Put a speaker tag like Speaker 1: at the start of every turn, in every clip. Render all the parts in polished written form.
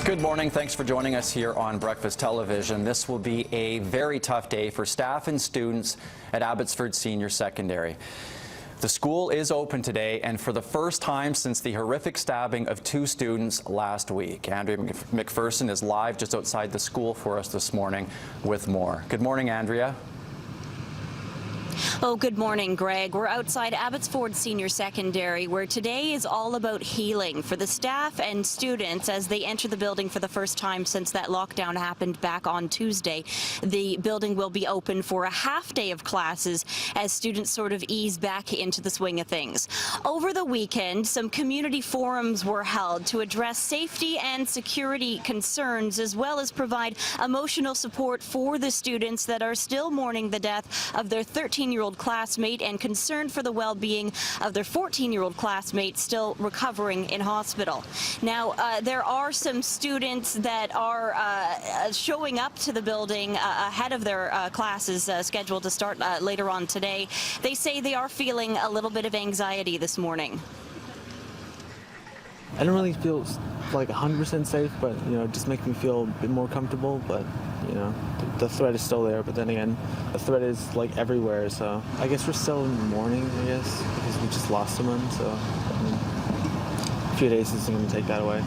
Speaker 1: Good morning. Thanks for joining us here on Breakfast Television. This will be a very tough day for staff and students at Abbotsford Senior Secondary. The school is open today, and for the first time since the horrific stabbing of 2 students last week. Andrea McPherson is live just outside the school for us this morning with more. Good morning, Andrea.
Speaker 2: Oh, good morning, Greg. We're outside Abbotsford Senior Secondary, where today is all about healing for the staff and students as they enter the building for the first time since that lockdown happened back on Tuesday. The building will be open for a half day of classes as students sort of ease back into the swing of things. Over the weekend, some community forums were held to address safety and security concerns, as well as provide emotional support for the students that are still mourning the death of their 13-year-old classmate and concerned for the well-being of their 14-year-old classmate still recovering in hospital. Now, there are some students that are showing up to the building ahead of their classes scheduled to start later on today. They say they are feeling a little bit of anxiety this morning.
Speaker 3: I don't really feel like 100% safe, but it just makes me feel a bit more comfortable. But the threat is still there. But then again, the threat is like everywhere. So I guess we're still in mourning, I guess, because we just lost someone. So a few days isn't going to take that away.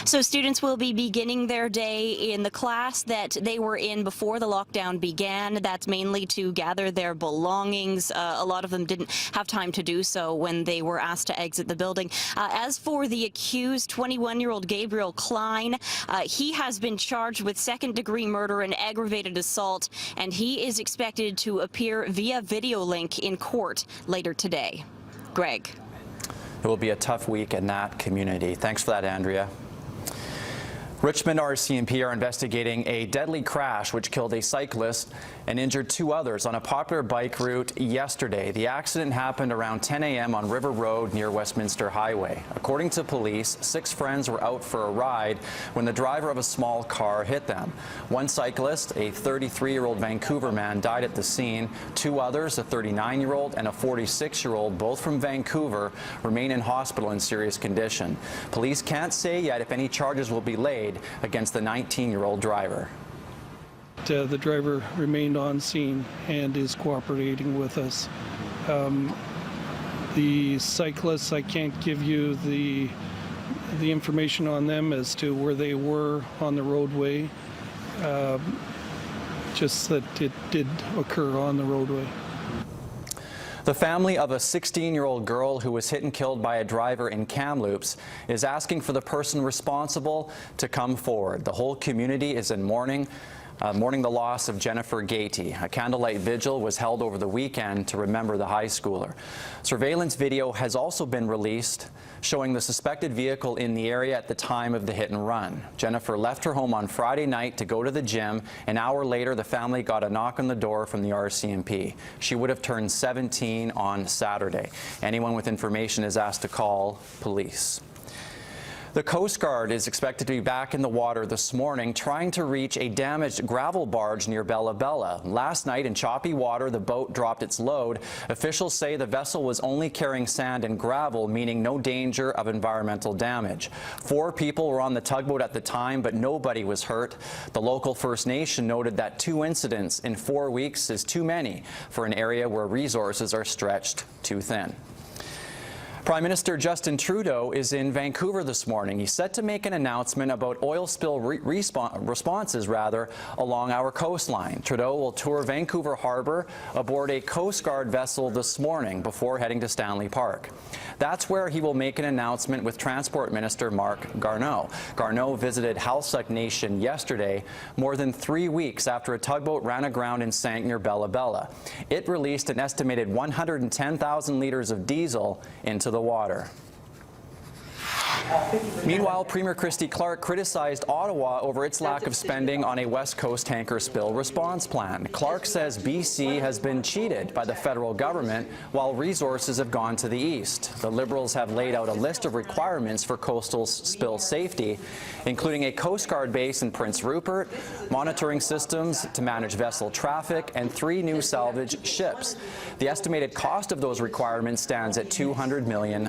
Speaker 2: So students will be beginning their day in the class that they were in before the lockdown began. That's mainly to gather their belongings. A lot of them didn't have time to do so when they were asked to exit the building. As for the accused, 21-year-old Gabriel Klein, he has been charged with second-degree murder and aggravated assault, and he is expected to appear via video link in court later today. Greg.
Speaker 1: It will be a tough week in that community. Thanks for that, Andrea. Richmond RCMP are investigating a deadly crash which killed a cyclist and injured 2 others on a popular bike route yesterday. The accident happened around 10 a.m. on River Road near Westminster Highway. According to police, 6 friends were out for a ride when the driver of a small car hit them. One cyclist, a 33-year-old Vancouver man, died at the scene. 2 others, a 39-year-old and a 46-year-old, both from Vancouver, remain in hospital in serious condition. Police can't say yet if any charges will be laid against the 19-year-old driver.
Speaker 4: The driver remained on scene and is cooperating with us. The cyclists, I can't give you the information on them as to where they were on the roadway, just that it did occur on the roadway.
Speaker 1: The family of a 16-year-old girl who was hit and killed by a driver in Kamloops is asking for the person responsible to come forward. The whole community is in mourning the loss of Jennifer Goethe. A candlelight vigil was held over the weekend to remember the high schooler. Surveillance video has also been released showing the suspected vehicle in the area at the time of the hit and run. Jennifer left her home on Friday night to go to the gym. An hour later, the family got a knock on the door from the RCMP. She would have turned 17 on Saturday. Anyone with information is asked to call police. The Coast Guard is expected to be back in the water this morning trying to reach a damaged gravel barge near Bella Bella. Last night in choppy water, the boat dropped its load. Officials say the vessel was only carrying sand and gravel, meaning no danger of environmental damage. 4 people were on the tugboat at the time, but nobody was hurt. The local First Nation noted that 2 incidents in 4 weeks is too many for an area where resources are stretched too thin. Prime Minister Justin Trudeau is in Vancouver this morning. He's set to make an announcement about oil spill responses along our coastline. Trudeau will tour Vancouver Harbour aboard a Coast Guard vessel this morning before heading to Stanley Park. That's where he will make an announcement with Transport Minister Marc Garneau. Garneau visited Halsuck Nation yesterday, more than 3 weeks after a tugboat ran aground and sank near Bella Bella. It released an estimated 110,000 litres of diesel into the water. Meanwhile, Premier Christy Clark criticized Ottawa over its lack of spending on a West Coast tanker spill response plan. Clark says BC has been cheated by the federal government while resources have gone to the east. The Liberals have laid out a list of requirements for coastal spill safety, including a Coast Guard base in Prince Rupert, monitoring systems to manage vessel traffic, and 3 new salvage ships. The estimated cost of those requirements stands at $200 million.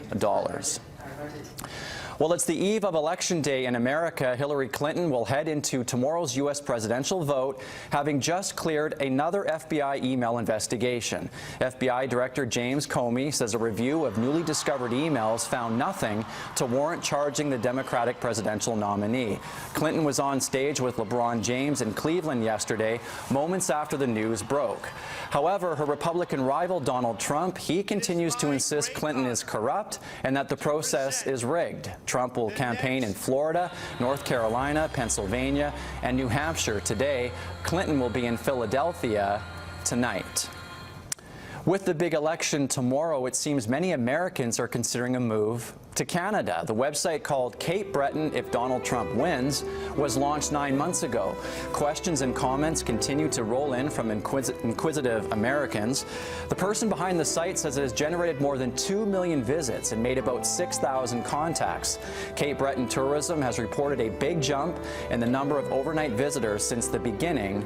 Speaker 1: Well, it's the eve of Election Day in America. Hillary Clinton will head into tomorrow's U.S. presidential vote, having just cleared another FBI email investigation. FBI Director James Comey says a review of newly discovered emails found nothing to warrant charging the Democratic presidential nominee. Clinton was on stage with LeBron James in Cleveland yesterday, moments after the news broke. However, her Republican rival Donald Trump, he continues to insist Clinton is corrupt and that the process is rigged. Trump will campaign in Florida, North Carolina, Pennsylvania, and New Hampshire today. Clinton will be in Philadelphia tonight. With the big election tomorrow, it seems many Americans are considering a move to Canada. The website called Cape Breton If Donald Trump Wins was launched 9 months ago. Questions and comments continue to roll in from inquisitive Americans. The person behind the site says it has generated more than 2 million visits and made about 6,000 contacts. Cape Breton Tourism has reported a big jump in the number of overnight visitors since the beginning